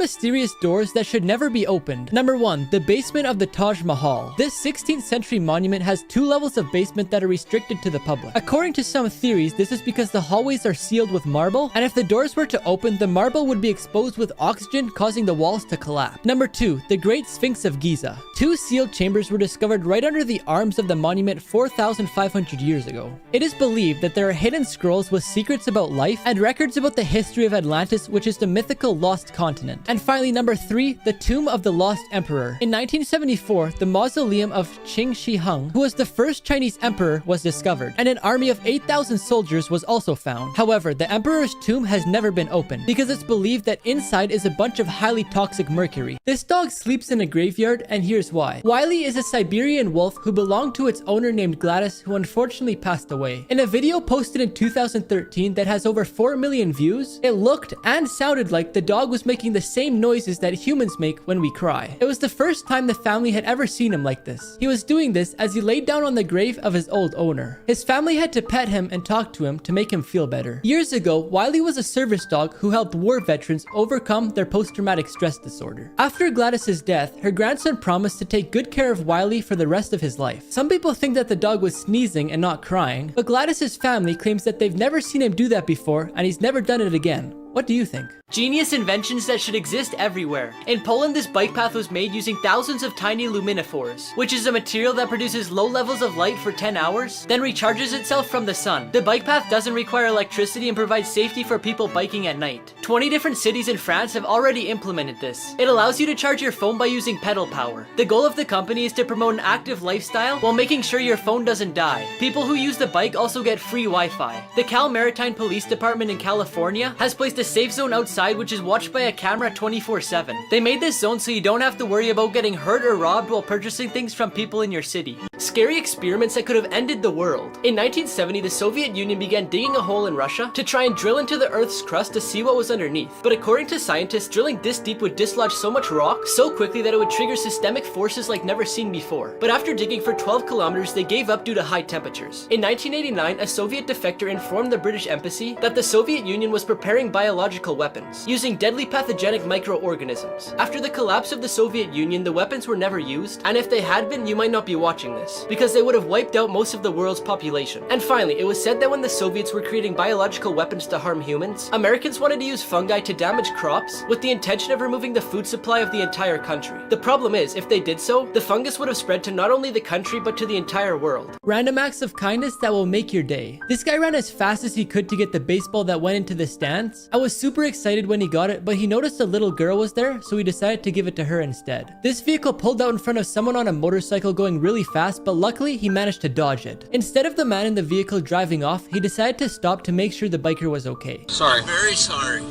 mysterious doors that should never be opened. Number 1. The basement of the Taj Mahal. This 16th century monument has 2 levels of basement that are restricted to the public. According to some theories, this is because the hallways are sealed with marble, and if the doors were to open, the marble would be exposed with oxygen, causing the walls to collapse. Number 2. The Great Sphinx of Giza. 2 sealed chambers were discovered right under the arms of the monument 4,500 years ago. It is believed that there are hidden scrolls with secrets about life and records about the history of Atlantis, which is the mythical lost continent. And finally, number 3, the Tomb of the Lost Emperor. In 1974, the mausoleum of Qin Shi Huang, who was the first Chinese emperor, was discovered, and an army of 8,000 soldiers was also found. However, the emperor's tomb has never been opened because it's believed that inside is a bunch of highly toxic mercury. This dog sleeps in a graveyard, and here's why. Wiley is a Siberian wolf who belonged to its owner named Gladys, who unfortunately passed away. In a video posted in 2013 that has over 4 million views, it looked and sounded like the dog was making the same noises that humans make when we cry. It was the first time the family had ever seen him like this. He was doing this as he laid down on the grave of his old owner. His family had to pet him and talk to him to make him feel better. Years ago, Wiley was a service dog who helped war veterans overcome their post-traumatic stress disorder. After Gladys's death, her grandson promised to take good care of Wiley for the rest of his life. Some people think that the dog was sneezing and not crying, but Gladys's family claims that they've never seen him do that before and he's never done it again. What do you think? Genius inventions that should exist everywhere. In Poland, this bike path was made using thousands of tiny luminophores, which is a material that produces low levels of light for 10 hours, then recharges itself from the sun. The bike path doesn't require electricity and provides safety for people biking at night. 20 different cities in France have already implemented this. It allows you to charge your phone by using pedal power. The goal of the company is to promote an active lifestyle while making sure your phone doesn't die. People who use the bike also get free Wi-Fi. The Cal Maritime Police Department in California has placed a safe zone outside which is watched by a camera 24/7. They made this zone so you don't have to worry about getting hurt or robbed while purchasing things from people in your city. Scary experiments that could have ended the world. In 1970, the Soviet Union began digging a hole in Russia to try and drill into the Earth's crust to see what was underneath. But according to scientists, drilling this deep would dislodge so much rock so quickly that it would trigger systemic forces like never seen before. But after digging for 12 kilometers, they gave up due to high temperatures. In 1989, a Soviet defector informed the British embassy that the Soviet Union was preparing biological weapons, using deadly pathogenic microorganisms. After the collapse of the Soviet Union, the weapons were never used, and if they had been, you might not be watching this, because they would have wiped out most of the world's population. And finally, it was said that when the Soviets were creating biological weapons to harm humans, Americans wanted to use fungi to damage crops with the intention of removing the food supply of the entire country. The problem is, if they did so, the fungus would have spread to not only the country, but to the entire world. Random acts of kindness that will make your day. This guy ran as fast as he could to get the baseball that went into the stands. I was super excited when he got it, but he noticed a little girl was there, so he decided to give it to her instead. This vehicle pulled out in front of someone on a motorcycle going really fast, but luckily he managed to dodge it. Instead of the man in the vehicle driving off, he decided to stop to make sure the biker was okay. Sorry. Very sorry.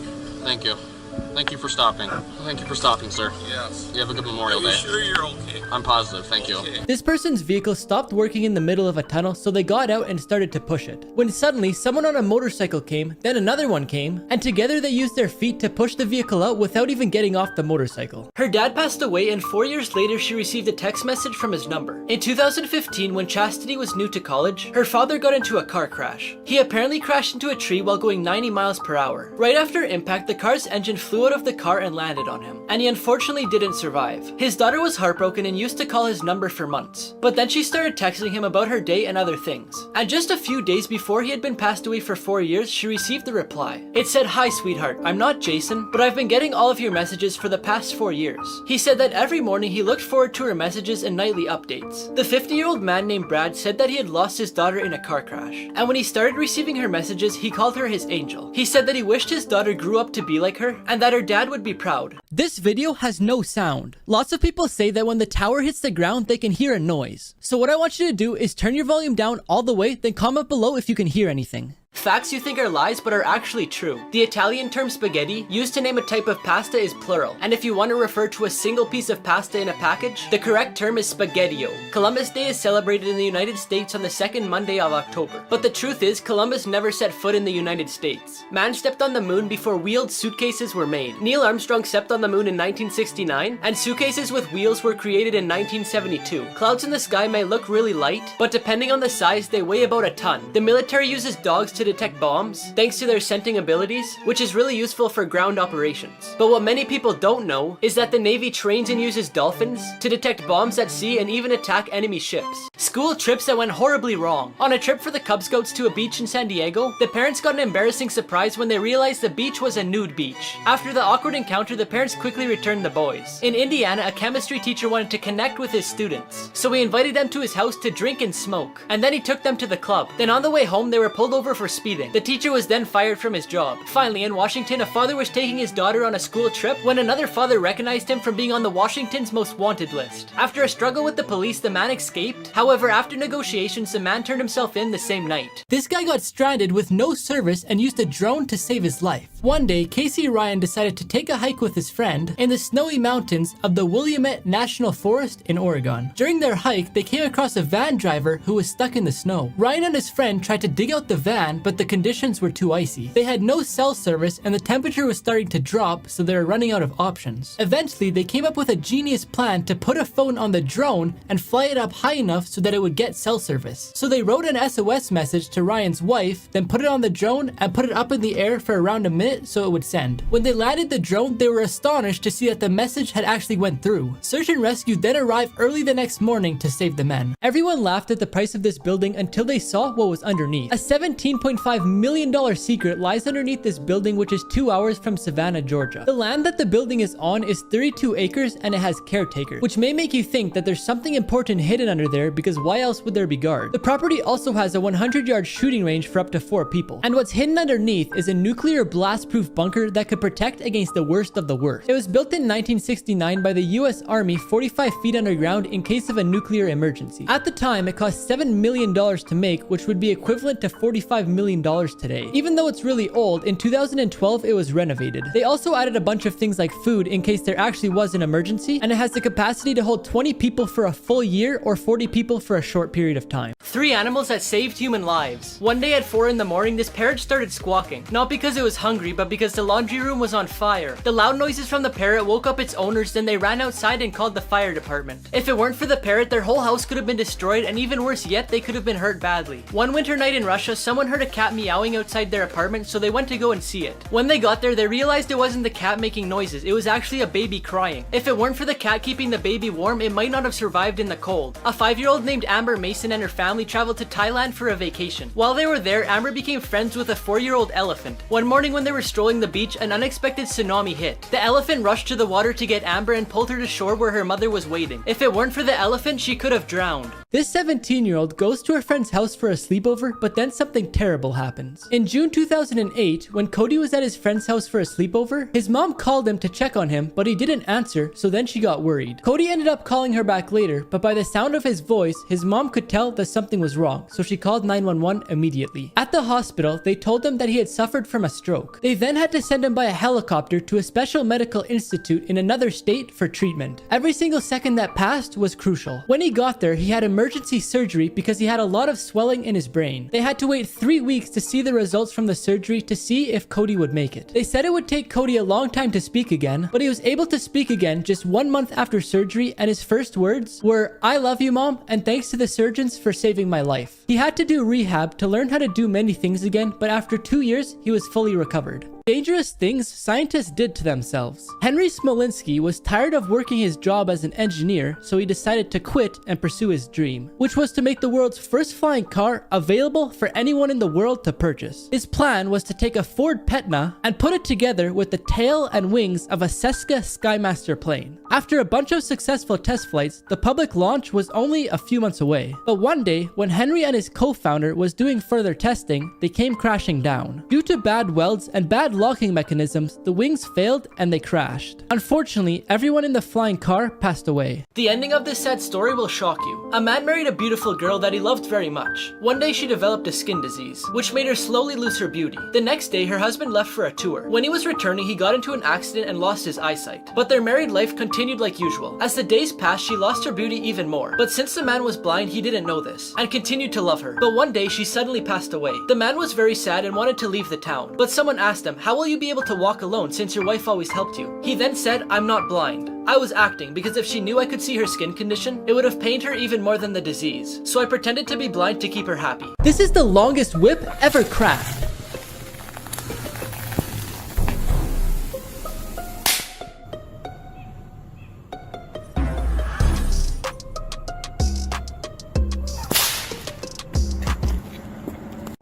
Thank you. Thank you for stopping. Thank you for stopping, sir. Yes. You have a good Memorial Are you Day. sure you're okay? I'm positive, thank you. Okay. This person's vehicle stopped working in the middle of a tunnel, so they got out and started to push it. When suddenly, someone on a motorcycle came, then another one came, and together they used their feet to push the vehicle out without even getting off the motorcycle. Her dad passed away, and 4 years later she received a text message from his number. In 2015, when Chastity was new to college, her father got into a car crash. He apparently crashed into a tree while going 90 miles per hour. Right after impact, the car's engine flew out of the car and landed on him, and he unfortunately didn't survive. His daughter was heartbroken and used to call his number for months, but then she started texting him about her day and other things. And just a few days before he had been passed away for 4 years, she received the reply. It said, "Hi sweetheart, I'm not Jason, but I've been getting all of your messages for the past 4 years." He said that every morning he looked forward to her messages and nightly updates. The 50-year-old man named Brad said that he had lost his daughter in a car crash, and when he started receiving her messages, he called her his angel. He said that he wished his daughter grew up to be like her, and that her dad would be proud. This video has no sound. Lots of people say that when the tower hits the ground, they can hear a noise. So what I want you to do is turn your volume down all the way, then comment below if you can hear anything. Facts you think are lies but are actually true. The Italian term spaghetti, used to name a type of pasta, is plural, and if you want to refer to a single piece of pasta in a package, the correct term is spaghettio. Columbus Day is celebrated in the United States on the second Monday of October, but the truth is Columbus never set foot in the United States. Man stepped on the moon before wheeled suitcases were made. Neil Armstrong stepped on the moon in 1969, and suitcases with wheels were created in 1972. Clouds in the sky may look really light, but depending on the size, they weigh about a ton. The military uses dogs to detect bombs, thanks to their scenting abilities, which is really useful for ground operations. But what many people don't know is that the Navy trains and uses dolphins to detect bombs at sea and even attack enemy ships. School trips that went horribly wrong. On a trip for the Cub Scouts to a beach in San Diego, the parents got an embarrassing surprise when they realized the beach was a nude beach. After the awkward encounter, the parents quickly returned the boys. In Indiana, a chemistry teacher wanted to connect with his students, so he invited them to his house to drink and smoke, and then he took them to the club. Then on the way home, they were pulled over for speeding. The teacher was then fired from his job. Finally, in Washington, a father was taking his daughter on a school trip when another father recognized him from being on the Washington's most wanted list. After a struggle with the police, the man escaped. However, after negotiations, the man turned himself in the same night. This guy got stranded with no service and used a drone to save his life. One day, Casey Ryan decided to take a hike with his friend in the snowy mountains of the Willamette National Forest in Oregon. During their hike, they came across a van driver who was stuck in the snow. Ryan and his friend tried to dig out the van, but the conditions were too icy. They had no cell service and the temperature was starting to drop, so they were running out of options. Eventually, they came up with a genius plan to put a phone on the drone and fly it up high enough so that it would get cell service. So they wrote an SOS message to Ryan's wife, then put it on the drone and put it up in the air for around a minute so it would send. When they landed the drone, they were astonished to see that the message had actually went through. Search and rescue then arrived early the next morning to save the men. Everyone laughed at the price of this building until they saw what was underneath. A $17.5 million secret lies underneath this building, which is 2 hours from Savannah, Georgia. The land that the building is on is 32 acres and it has caretakers, which may make you think that there's something important hidden under there, because why else would there be guards? The property also has a 100-yard shooting range for up to 4 people. And what's hidden underneath is a nuclear blast-proof bunker that could protect against the worst of the worst. It was built in 1969 by the US Army 45 feet underground in case of a nuclear emergency. At the time, it cost $7 million to make, which would be equivalent to $45 million today. Even though it's really old, in 2012 it was renovated. They also added a bunch of things like food in case there actually was an emergency, and it has the capacity to hold 20 people for a full year or 40 people for a short period of time. 3 animals that saved human lives. One day at 4 in the morning, this parrot started squawking. Not because it was hungry, but because the laundry room was on fire. The loud noises from the parrot woke up its owners, then they ran outside and called the fire department. If it weren't for the parrot, their whole house could have been destroyed, and even worse yet, they could have been hurt badly. One winter night in Russia, someone heard a cat meowing outside their apartment, so they went to go and see it. When they got there, they realized it wasn't the cat making noises, it was actually a baby crying. If it weren't for the cat keeping the baby warm, it might not have survived in the cold. A 5-year-old named Amber Mason and her family traveled to Thailand for a vacation. While they were there, Amber became friends with a 4-year-old elephant. One morning when they were strolling the beach, an unexpected tsunami hit. The elephant rushed to the water to get Amber and pulled her to shore where her mother was waiting. If it weren't for the elephant, she could have drowned. This 17-year-old goes to her friend's house for a sleepover, but then something terrible happens. In June 2008, when Cody was at his friend's house for a sleepover, his mom called him to check on him, but he didn't answer, so then she got worried. Cody ended up calling her back later, but by the sound of his voice, his mom could tell that something was wrong, so she called 911 immediately. At the hospital, they told him that he had suffered from a stroke. They then had to send him by a helicopter to a special medical institute in another state for treatment. Every single second that passed was crucial. When he got there, he had emergency surgery because he had a lot of swelling in his brain. They had to wait 3 weeks to see the results from the surgery to see if Cody would make it. They said it would take Cody a long time to speak again, but he was able to speak again just 1 month after surgery, and his first words were, "I love you, Mom, and thanks to the surgeons for saving my life." He had to do rehab to learn how to do many things again, but after 2 years, he was fully recovered. Dangerous things scientists did to themselves. Henry Smolinski was tired of working his job as an engineer, so he decided to quit and pursue his dream, which was to make the world's first flying car available for anyone in the world to purchase. His plan was to take a Ford Petna and put it together with the tail and wings of a Cessna Skymaster plane. After a bunch of successful test flights, the public launch was only a few months away. But one day, when Henry and his co-founder was doing further testing, they came crashing down. Due to bad welds and bad locking mechanisms, the wings failed and they crashed. Unfortunately, everyone in the flying car passed away. The ending of this sad story will shock you. A man married a beautiful girl that he loved very much. One day she developed a skin disease, which made her slowly lose her beauty. The next day, her husband left for a tour. When he was returning, he got into an accident and lost his eyesight. But their married life continued like usual. As the days passed, she lost her beauty even more. But since the man was blind, he didn't know this, and continued to love her. But one day, she suddenly passed away. The man was very sad and wanted to leave the town. But someone asked him, "How will you be able to walk alone since your wife always helped you?" He then said, "I'm not blind. I was acting because if she knew I could see her skin condition, it would have pained her even more than the disease. So I pretended to be blind to keep her happy. This is the longest whip ever crafted.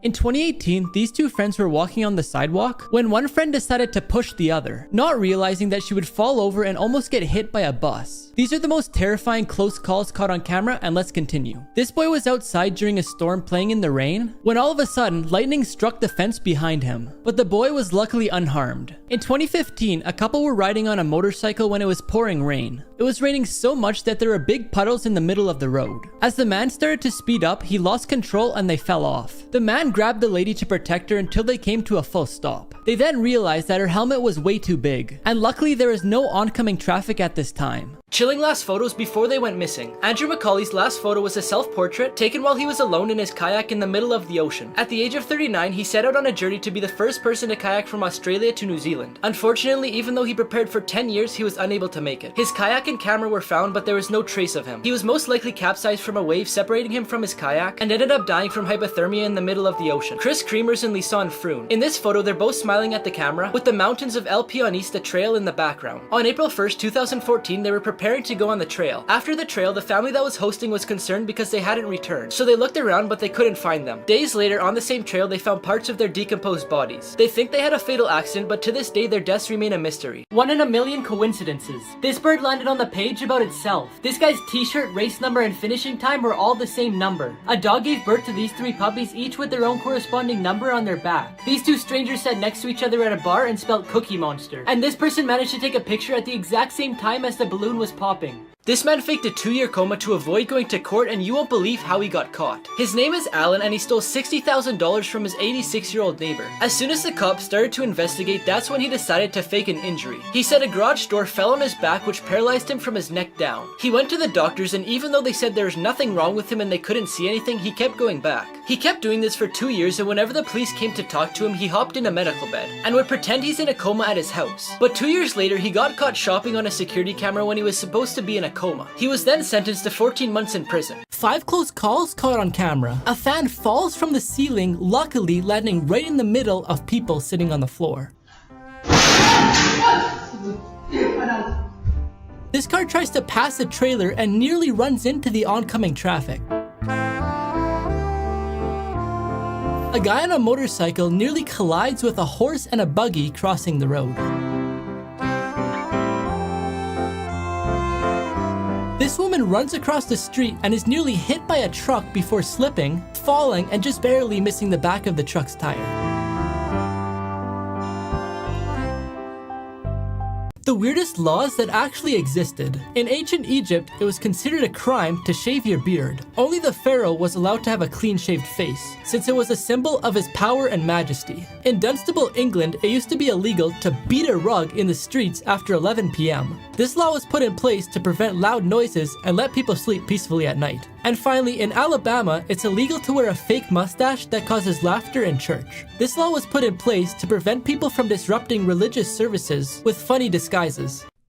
In 2018, these two friends were walking on the sidewalk when one friend decided to push the other, not realizing that she would fall over and almost get hit by a bus. These are the most terrifying close calls caught on camera, and let's continue. This boy was outside during a storm playing in the rain when all of a sudden lightning struck the fence behind him, but the boy was luckily unharmed. In 2015, a couple were riding on a motorcycle when it was pouring rain. It was raining so much that there were big puddles in the middle of the road. As the man started to speed up, he lost control and they fell off. The man grabbed the lady to protect her until they came to a full stop. They then realized that her helmet was way too big, and luckily there was no oncoming traffic at this time. Chilling last photos before they went missing. Andrew Macaulay's last photo was a self-portrait taken while he was alone in his kayak in the middle of the ocean. At the age of 39, he set out on a journey to be the first person to kayak from Australia to New Zealand. Unfortunately, even though he prepared for 10 years, he was unable to make it. His kayak and camera were found, but there was no trace of him. He was most likely capsized from a wave separating him from his kayak and ended up dying from hypothermia in the middle of the ocean. Chris Creamers and Lisanne Froon. In this photo, they're both smiling at the camera with the mountains of El Pionista Trail in the background. On April 1st, 2014, they were preparing to go on the trail. After the trail, the family that was hosting was concerned because they hadn't returned, so they looked around but they couldn't find them. Days later, on the same trail, they found parts of their decomposed bodies. They think they had a fatal accident, but to this day, their deaths remain a mystery. 1 in a million coincidences. This bird landed on the page about itself. This guy's t-shirt, race number, and finishing time were all the same number. A dog gave birth to these 3 puppies, each with their own corresponding number on their back. These 2 strangers sat next to each other at a bar and spelled Cookie Monster. And this person managed to take a picture at the exact same time as the balloon was popping. This man faked a 2-year coma to avoid going to court, and you won't believe how he got caught. His name is Alan, and he stole $60,000 from his 86-year-old neighbor. As soon as the cops started to investigate, that's when he decided to fake an injury. He said a garage door fell on his back, which paralyzed him from his neck down. He went to the doctors, and even though they said there was nothing wrong with him and they couldn't see anything, he kept going back. He kept doing this for 2 years, and whenever the police came to talk to him, he hopped in a medical bed and would pretend he's in a coma at his house. But 2 years later, he got caught shopping on a security camera when he was supposed to be in a coma. He was then sentenced to 14 months in prison. 5 close calls caught on camera. A fan falls from the ceiling, luckily landing right in the middle of people sitting on the floor. This car tries to pass the trailer and nearly runs into the oncoming traffic. A guy on a motorcycle nearly collides with a horse and a buggy crossing the road. This woman runs across the street and is nearly hit by a truck before slipping, falling, and just barely missing the back of the truck's tire. The weirdest laws that actually existed. In ancient Egypt, it was considered a crime to shave your beard. Only the pharaoh was allowed to have a clean-shaved face, since it was a symbol of his power and majesty. In Dunstable, England, it used to be illegal to beat a rug in the streets after 11 p.m. This law was put in place to prevent loud noises and let people sleep peacefully at night. And finally, in Alabama, it's illegal to wear a fake mustache that causes laughter in church. This law was put in place to prevent people from disrupting religious services with funny disguises.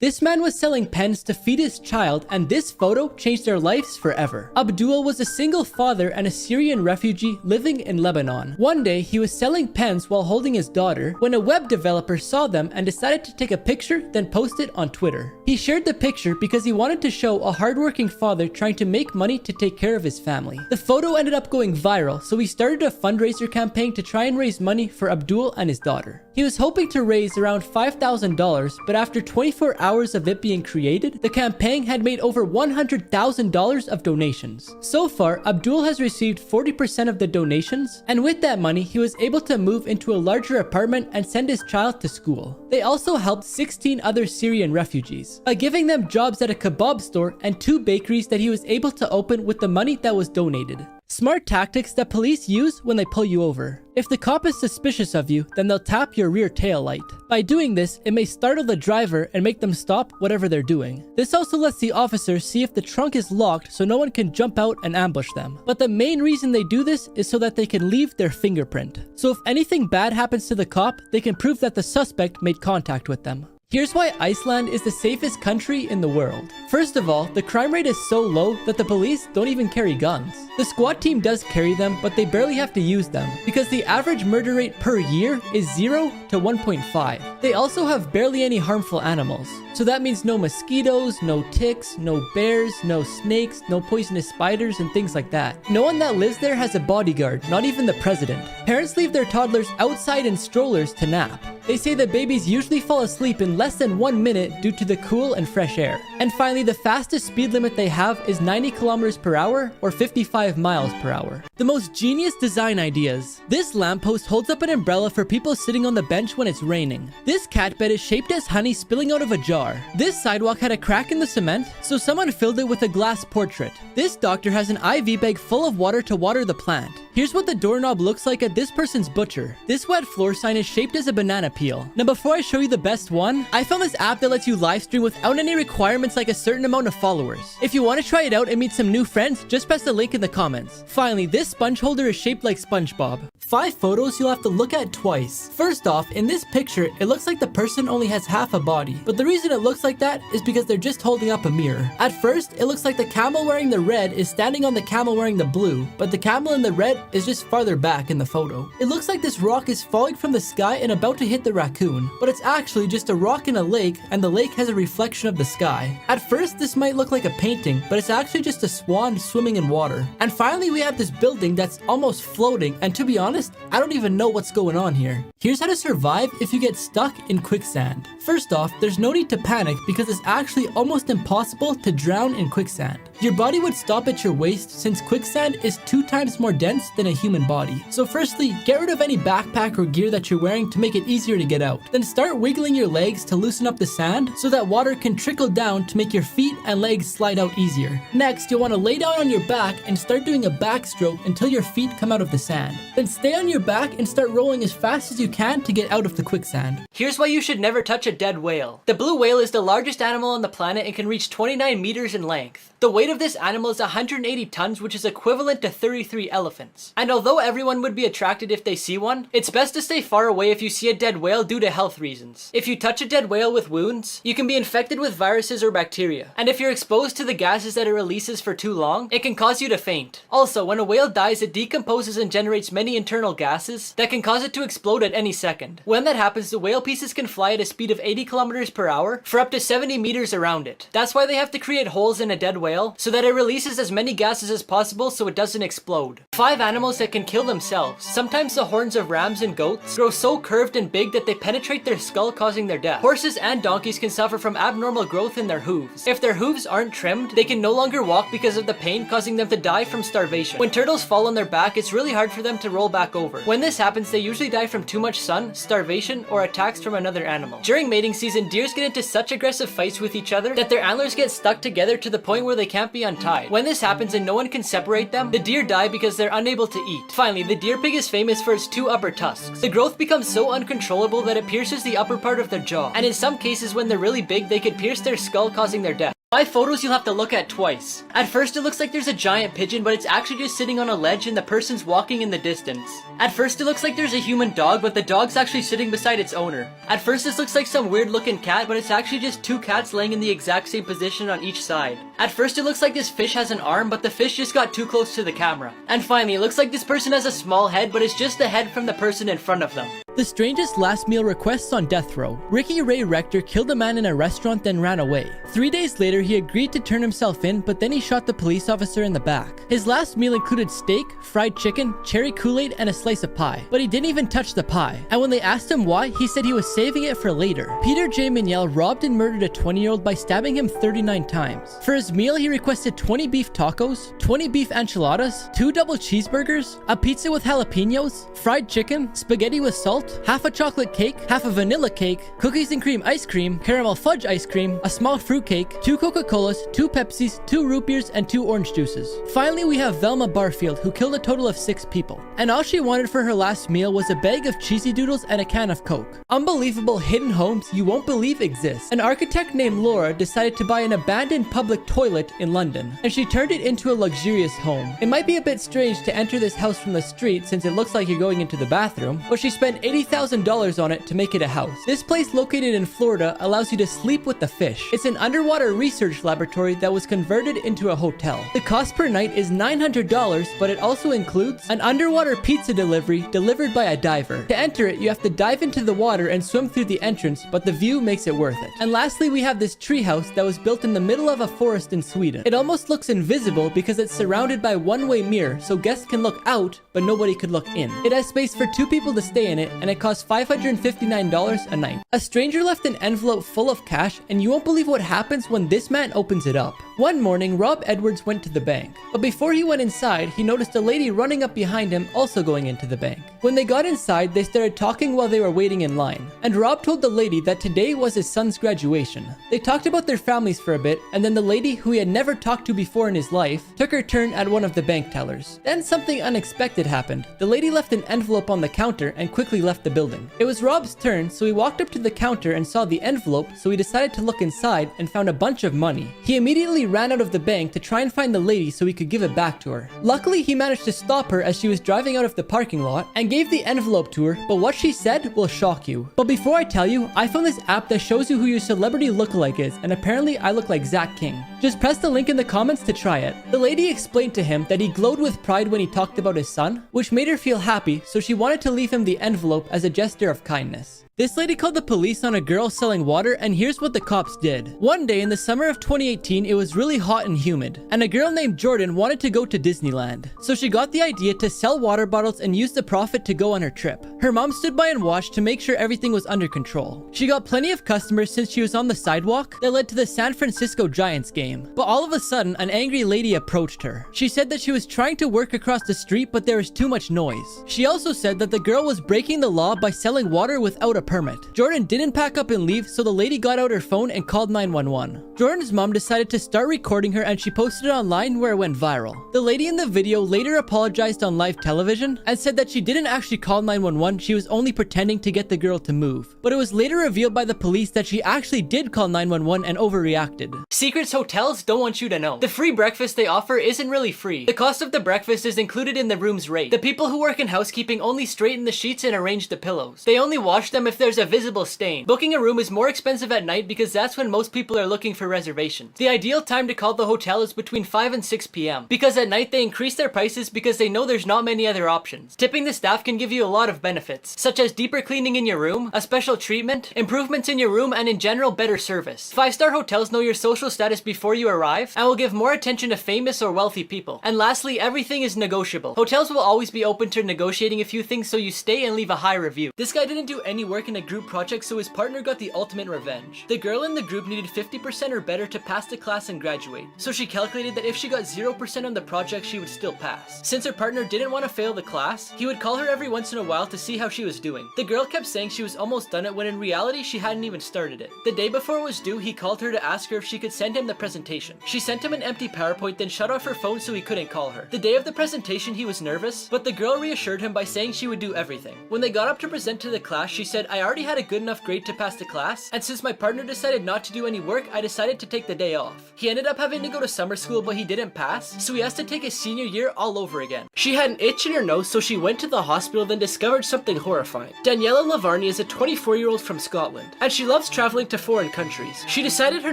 This man was selling pens to feed his child, and this photo changed their lives forever. Abdul was a single father and a Syrian refugee living in Lebanon. One day, he was selling pens while holding his daughter when a web developer saw them and decided to take a picture, then post it on Twitter. He shared the picture because he wanted to show a hardworking father trying to make money to take care of his family. The photo ended up going viral, so he started a fundraiser campaign to try and raise money for Abdul and his daughter. He was hoping to raise around $5,000, but after 24 hours of it being created, the campaign had made over $100,000 of donations. So far, Abdul has received 40% of the donations, and with that money, he was able to move into a larger apartment and send his child to school. They also helped 16 other Syrian refugees by giving them jobs at a kebab store and 2 bakeries that he was able to open with the money that was donated. Smart tactics that police use when they pull you over. If the cop is suspicious of you, then they'll tap your rear tail light. By doing this, it may startle the driver and make them stop whatever they're doing. This also lets the officers see if the trunk is locked so no one can jump out and ambush them. But the main reason they do this is so that they can leave their fingerprint. So if anything bad happens to the cop, they can prove that the suspect made contact with them. Here's why Iceland is the safest country in the world. First of all, the crime rate is so low that the police don't even carry guns. The SWAT team does carry them, but they barely have to use them because the average murder rate per year is 0 to 1.5. They also have barely any harmful animals. So that means no mosquitoes, no ticks, no bears, no snakes, no poisonous spiders, and things like that. No one that lives there has a bodyguard, not even the president. Parents leave their toddlers outside in strollers to nap. They say that babies usually fall asleep in less than 1 minute due to the cool and fresh air. And finally, the fastest speed limit they have is 90 kilometers per hour or 55 miles per hour. The most genius design ideas. This lamppost holds up an umbrella for people sitting on the bench when it's raining. This cat bed is shaped as honey spilling out of a jar. This sidewalk had a crack in the cement, so someone filled it with a glass portrait. This doctor has an IV bag full of water to water the plant. Here's what the doorknob looks like at this person's butcher. This wet floor sign is shaped as a banana peel. Now before I show you the best one, I found this app that lets you live stream without any requirements like a certain amount of followers. If you want to try it out and meet some new friends, just press the link in the comments. Finally, this sponge holder is shaped like SpongeBob. 5 photos you'll have to look at twice. First off, in this picture, it looks like the person only has half a body. But the reason it looks like that is because they're just holding up a mirror. At first, it looks like the camel wearing the red is standing on the camel wearing the blue, but the camel in the red is just farther back in the photo. It looks like this rock is falling from the sky and about to hit the raccoon, but it's actually just a rock in a lake, and the lake has a reflection of the sky. At first, this might look like a painting, but it's actually just a swan swimming in water. And finally, we have this building that's almost floating, and to be honest, I don't even know what's going on here. Here's how to survive if you get stuck in quicksand. First off, there's no need to panic because it's actually almost impossible to drown in quicksand. Your body would stop at your waist since quicksand is 2 times more dense than a human body. So firstly, get rid of any backpack or gear that you're wearing to make it easier to get out. Then start wiggling your legs to loosen up the sand so that water can trickle down to make your feet and legs slide out easier. Next, you'll want to lay down on your back and start doing a backstroke until your feet come out of the sand. Then stay on your back and start rolling as fast as you can to get out of the quicksand. Here's why you should never touch a dead whale. The blue whale is the largest animal on the planet and can reach 29 meters in length. The weight of this animal is 180 tons, which is equivalent to 33 elephants. And although everyone would be attracted if they see one, it's best to stay far away if you see a dead whale due to health reasons. If you touch a dead whale with wounds, you can be infected with viruses or bacteria. And if you're exposed to the gases that it releases for too long, it can cause you to faint. Also, when a whale dies, it decomposes and generates many internal gases that can cause it to explode at any second. When that happens, the whale pieces can fly at a speed of 80 kilometers per hour for up to 70 meters around it. That's why they have to create holes in a dead whale so that it releases as many gases as possible so it doesn't explode. 5 animals that can kill themselves. Sometimes the horns of rams and goats grow so curved and big that they penetrate their skull, causing their death. Horses and donkeys can suffer from abnormal growth in their hooves. If their hooves aren't trimmed, they can no longer walk because of the pain, causing them to die from starvation. When turtles fall on their back, it's really hard for them to roll back over. When this happens, they usually die from too much sun, starvation, or attacks from another animal. During mating season, deers get into such aggressive fights with each other that their antlers get stuck together to the point where they can't be untied. When this happens and no one can separate them, the deer die because they're unable to eat. Finally, the deer pig is famous for its 2 upper tusks. The growth becomes so uncontrollable that it pierces the upper part of their jaw, and in some cases when they're really big, they could pierce their skull, causing their death. 5 photos you'll have to look at twice. At first it looks like there's a giant pigeon, but it's actually just sitting on a ledge and the person's walking in the distance. At first it looks like there's a human dog, but the dog's actually sitting beside its owner. At first this looks like some weird looking cat, but it's actually just 2 cats laying in the exact same position on each side. At first it looks like this fish has an arm, but the fish just got too close to the camera. And finally, it looks like this person has a small head, but it's just the head from the person in front of them. The strangest last meal requests on death row. Ricky Ray Rector killed a man in a restaurant then ran away. 3 days later, he agreed to turn himself in, but then he shot the police officer in the back. His last meal included steak, fried chicken, cherry Kool-Aid, and a slice of pie. But he didn't even touch the pie. And when they asked him why, he said he was saving it for later. Peter J. Mignel robbed and murdered a 20-year-old by stabbing him 39 times. For his meal, he requested 20 beef tacos, 20 beef enchiladas, 2 double cheeseburgers, a pizza with jalapenos, fried chicken, spaghetti with salt, half a chocolate cake, half a vanilla cake, cookies and cream ice cream, caramel fudge ice cream, a small fruit cake, 2 Coca-Colas, 2 Pepsis, 2 root beers, and 2 orange juices. Finally, we have Velma Barfield, who killed a total of 6 people. And all she wanted for her last meal was a bag of cheesy doodles and a can of Coke. Unbelievable hidden homes you won't believe exist. An architect named Laura decided to buy an abandoned public toilet toilet in London, and she turned it into a luxurious home. It might be a bit strange to enter this house from the street since it looks like you're going into the bathroom, but she spent $80,000 on it to make it a house. This place located in Florida allows you to sleep with the fish. It's an underwater research laboratory that was converted into a hotel. The cost per night is $900, but it also includes an underwater pizza delivery delivered by a diver. To enter it, you have to dive into the water and swim through the entrance, but the view makes it worth it. And lastly, we have this treehouse that was built in the middle of a forest in Sweden. It almost looks invisible because it's surrounded by one-way mirror, so guests can look out, but nobody could look in. It has space for 2 people to stay in it, and it costs $559 a night. A stranger left an envelope full of cash, and you won't believe what happens when this man opens it up. One morning, Rob Edwards went to the bank, but before he went inside, he noticed a lady running up behind him also going into the bank. When they got inside, they started talking while they were waiting in line, and Rob told the lady that today was his son's graduation. They talked about their families for a bit, and then the lady, who he had never talked to before in his life, took her turn at one of the bank tellers. Then something unexpected happened. The lady left an envelope on the counter and quickly left the building. It was Rob's turn, so he walked up to the counter and saw the envelope, so he decided to look inside and found a bunch of money. He immediately ran out of the bank to try and find the lady so he could give it back to her. Luckily, he managed to stop her as she was driving out of the parking lot and gave the envelope to her, but what she said will shock you. But before I tell you, I found this app that shows you who your celebrity lookalike is, and apparently I look like Zach King. Just press the link in the comments to try it. The lady explained to him that he glowed with pride when he talked about his son, which made her feel happy, so she wanted to leave him the envelope as a gesture of kindness. This lady called the police on a girl selling water, and here's what the cops did. One day in the summer of 2018, it was really hot and humid, and a girl named Jordan wanted to go to Disneyland. So she got the idea to sell water bottles and use the profit to go on her trip. Her mom stood by and watched to make sure everything was under control. She got plenty of customers since she was on the sidewalk that led to the San Francisco Giants game. But all of a sudden, an angry lady approached her. She said that she was trying to work across the street, but there was too much noise. She also said that the girl was breaking the law by selling water without a permit. Jordan didn't pack up and leave, so the lady got out her phone and called 911. Jordan's mom decided to start recording her, and she posted it online where it went viral. The lady in the video later apologized on live television and said that she didn't actually call 911, she was only pretending to get the girl to move. But it was later revealed by the police that she actually did call 911 and overreacted. Secrets hotels don't want you to know. The free breakfast they offer isn't really free. The cost of the breakfast is included in the room's rate. The people who work in housekeeping only straighten the sheets and arrange the pillows. They only wash them if there's a visible stain. Booking a room is more expensive at night because that's when most people are looking for reservations. The ideal time to call the hotel is between 5 and 6 p.m. because at night they increase their prices because they know there's not many other options. Tipping the staff can give you a lot of benefits, such as deeper cleaning in your room, a special treatment, improvements in your room, and in general better service. 5-star hotels know your social status before you arrive and will give more attention to famous or wealthy people. And lastly, everything is negotiable. Hotels will always be open to negotiating a few things so you stay and leave a high review. This guy didn't do any work in a group project, so his partner got the ultimate revenge. The girl in the group needed 50% or better to pass the class and graduate, so she calculated that if she got 0% on the project, she would still pass. Since her partner didn't want to fail the class, he would call her every once in a while to see how she was doing. The girl kept saying she was almost done it when in reality she hadn't even started it. The day before it was due, he called her to ask her if she could send him the presentation. She sent him an empty PowerPoint, then shut off her phone so he couldn't call her. The day of the presentation, he was nervous, but the girl reassured him by saying she would do everything. When they got up to present to the class, she said, "I already had a good enough grade to pass the class, and since my partner decided not to do any work, I decided to take the day off." He ended up having to go to summer school, but he didn't pass, so he has to take his senior year all over again. She had an itch in her nose, so she went to the hospital, then discovered something horrifying. Daniela Lavarni is a 24-year-old from Scotland, and she loves traveling to foreign countries. She decided her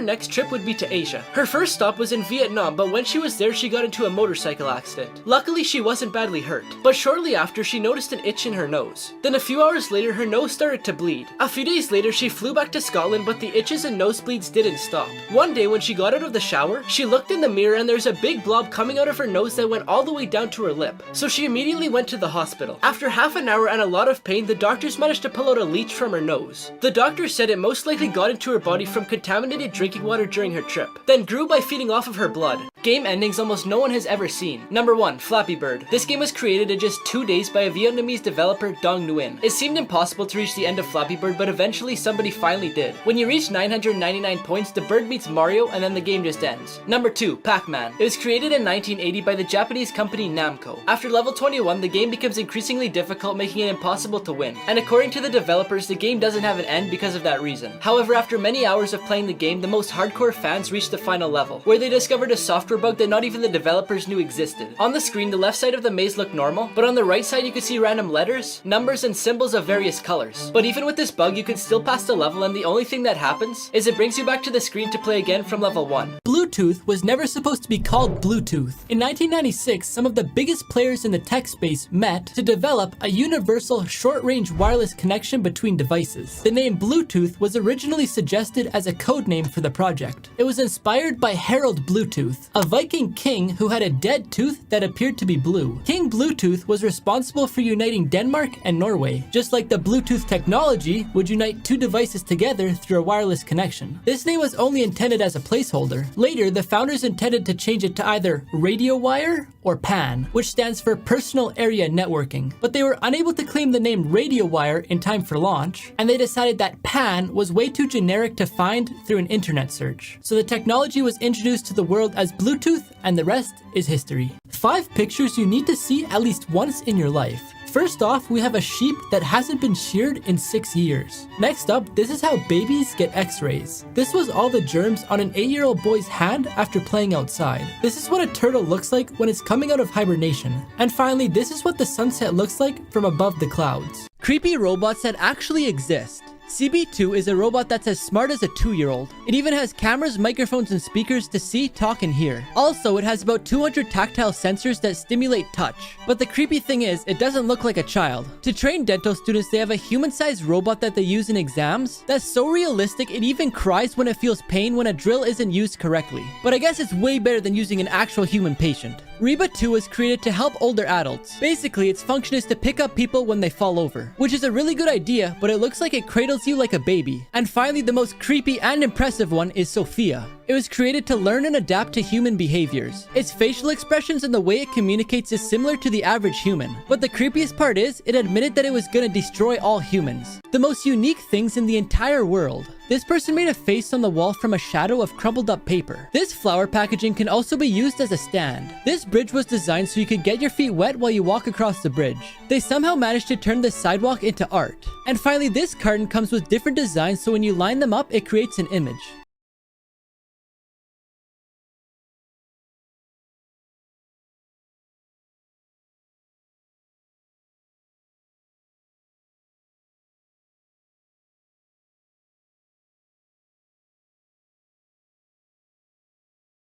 next trip would be to Asia. Her first stop was in Vietnam, but when she was there, she got into a motorcycle accident. Luckily, she wasn't badly hurt, but shortly after, she noticed an itch in her nose. Then a few hours later, her nose started to bleed. A few days later, she flew back to Scotland, but the itches and nosebleeds didn't stop. One day when she got out of the shower, she looked in the mirror and there's a big blob coming out of her nose that went all the way down to her lip. So she immediately went to the hospital. After half an hour and a lot of pain, the doctors managed to pull out a leech from her nose. The doctor said it most likely got into her body from contaminated drinking water during her trip, then grew by feeding off of her blood. Game endings almost no one has ever seen. Number 1, Flappy Bird. This game was created in just 2 days by a Vietnamese developer, Dong Nguyen. It seemed impossible to reach the end end of Flappy Bird, but eventually somebody finally did. When you reach 999 points, the bird meets Mario and then the game just ends. Number 2, Pac-Man. It was created in 1980 by the Japanese company Namco. After level 21, the game becomes increasingly difficult, making it impossible to win. And according to the developers, the game doesn't have an end because of that reason. However, after many hours of playing the game, the most hardcore fans reached the final level, where they discovered a software bug that not even the developers knew existed. On the screen, the left side of the maze looked normal, but on the right side you could see random letters, numbers, and symbols of various colors. But even with this bug, you could still pass the level, and the only thing that happens is it brings you back to the screen to play again from level 1. Bluetooth was never supposed to be called Bluetooth. In 1996, some of the biggest players in the tech space met to develop a universal short-range wireless connection between devices. The name Bluetooth was originally suggested as a code name for the project. It was inspired by Harold Bluetooth, a Viking king who had a dead tooth that appeared to be blue. King Bluetooth was responsible for uniting Denmark and Norway, just like the Bluetooth technology would unite two devices together through a wireless connection. This name was only intended as a placeholder. Later, the founders intended to change it to either radio wire or PAN, which stands for Personal Area Networking, but they were unable to claim the name radio wire in time for launch, and they decided that PAN was way too generic to find through an internet search. So the technology was introduced to the world as Bluetooth, and the rest is history. 5 pictures you need to see at least once in your life. First off, we have a sheep that hasn't been sheared in 6 years. Next up, this is how babies get x-rays. This was all the germs on an 8-year-old boy's hand after playing outside. This is what a turtle looks like when it's coming out of hibernation. And finally, this is what the sunset looks like from above the clouds. Creepy robots that actually exist. CB2 is a robot that's as smart as a 2-year-old. It even has cameras, microphones, and speakers to see, talk, and hear. Also, it has about 200 tactile sensors that stimulate touch. But the creepy thing is, it doesn't look like a child. To train dental students, they have a human-sized robot that they use in exams that's so realistic it even cries when it feels pain when a drill isn't used correctly. But I guess it's way better than using an actual human patient. Reba 2 was created to help older adults. Basically, its function is to pick up people when they fall over, which is a really good idea, but it looks like it cradles you like a baby. And finally, the most creepy and impressive one is Sophia. It was created to learn and adapt to human behaviors. Its facial expressions and the way it communicates is similar to the average human. But the creepiest part is, it admitted that it was gonna destroy all humans. The most unique things in the entire world. This person made a face on the wall from a shadow of crumpled up paper. This flower packaging can also be used as a stand. This bridge was designed so you could get your feet wet while you walk across the bridge. They somehow managed to turn this sidewalk into art. And finally, this carton comes with different designs, so when you line them up, it creates an image.